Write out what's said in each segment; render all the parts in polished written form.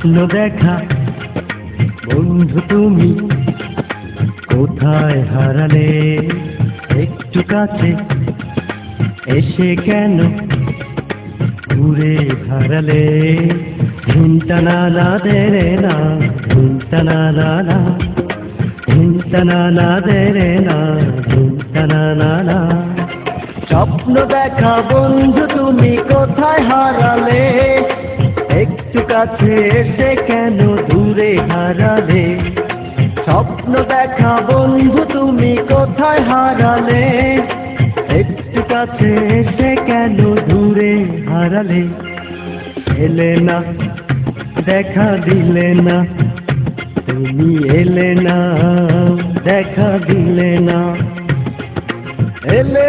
স্বপ্ন দেখা বন্ধু তুমি কোথায় হারালে, একটু কাছে এসে কেন ঘুরে হারালে। ঝুমটা না না দে রে না, ঝুমটা না না না, ঝুমটা না না দে রে না, ঝুমটা না না না। স্বপ্ন দেখা বন্ধু তুমি কোথায় হারালে, একটু কাছে এসে কেন দূরে হারালে। স্বপ্ন দেখা বন্ধু তুমি কোথায় হারালে, একটু কাছে এসে কেন দূরে হারালে। এলে না দেখা দিলে না, তুমি এলে না দেখা দিলে না। এলে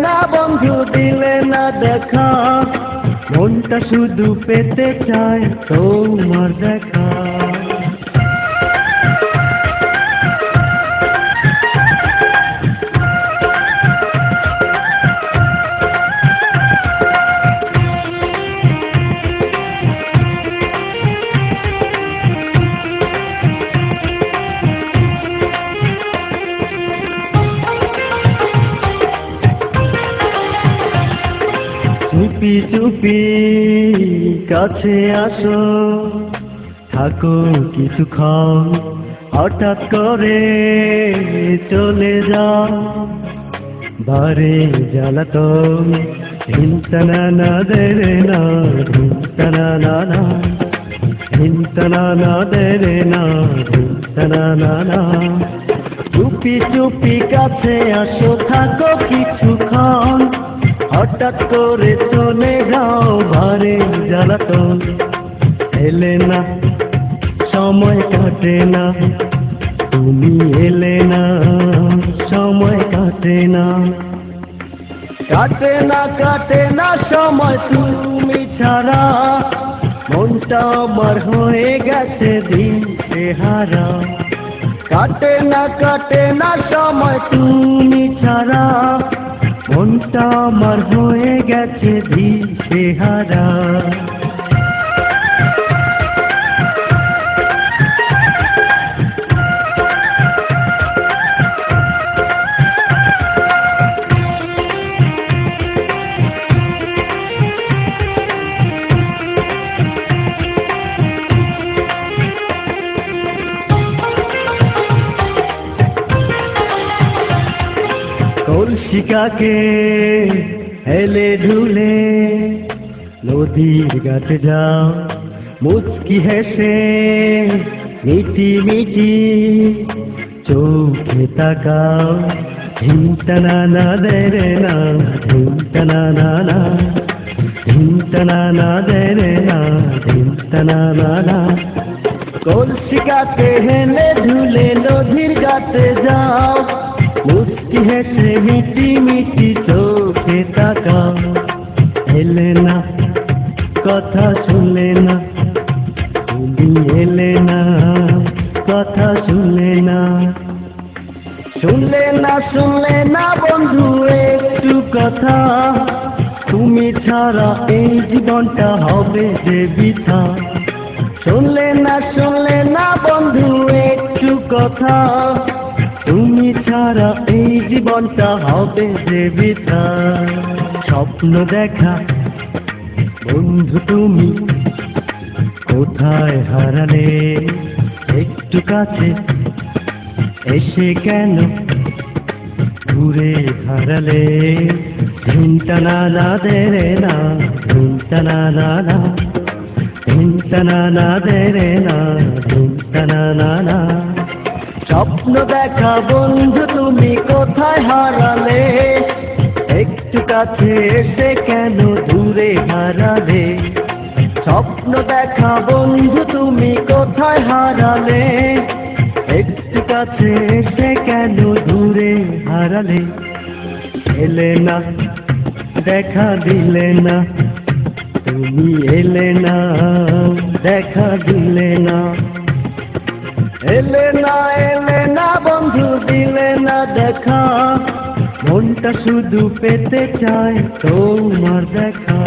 না বন্ধু দিলে না দেখা, মনটা শুধু পেতে চায় তোমার দেখা। চুপি চুপি কাছে আসো, থাকো কিছুক্ষণ, হঠাৎ করে চলে যাও। বারে জ্বালাতন হিংসা না দে রে না, হিংসা না না, হিংসা না দে রে না, হিংসা না না। চুপি চুপি কাছে আসো, থাকো কিছুক্ষণ, হঠাৎ করে চলে যাও। ভারে জ্বালাতন এলে না সময় কাটে না, তুমি এলে না সময় কাটে না। কাটে না সময় তুমি ছাড়া, মনটা আমার হয়ে গেছে দিশে হারা। কাটে না সময় তুমি ছাড়া, মনটা আমার হয়ে গেছে দিশে হারা। কলসিকাকে হেলে ঢুলে নদীর ঘাটে যাও, মুচকি হেসে মিটি মিটি চোখে তাকাও। হিংসা না না দে রে না, হিংসা না না, হিংসা না দে রে না, হিংসা না না। কলসিকাকে হেলে ঢুলে নদীর ঘাটে যাও, মুচকি হেসে মিটি মিটি চোখে তাকাও। এলে না কথা শুনলে না, তুমি এলে না কথা শুনলে না। শুনলে না বন্ধু একটু কথা, তুমি ছাড়া এই জীবনটা হবে যে বৃথা। শুনলে না বন্ধু একটু কথা, তুমি ছাড়া এই জীবনটা হবে যে বৃথা। স্বপ্ন দেখা বন্ধু তুমি কোথায় হারালে, একটু কাছে এসে কেন ঘুরে হারালে। হিংসা না না দে রে না, হিংসা না না, হিংসা না দে রে না, হিংসা না না। স্বপ্ন দেখা বন্ধু তুমি কোথায় হারালে, একটু কাছে এসে কেন দূরে হারালে। স্বপ্ন দেখা বন্ধু তুমি কোথায় হারালে, একটু কাছে এসে কেন দূরে হারালে। এলে না দেখা দিলে না, তুমি এলে না দেখা দিলে না। এলে না বন্ধু দিলে না দেখা, মনটা শুধু পেতে চায় তোমার দেখা।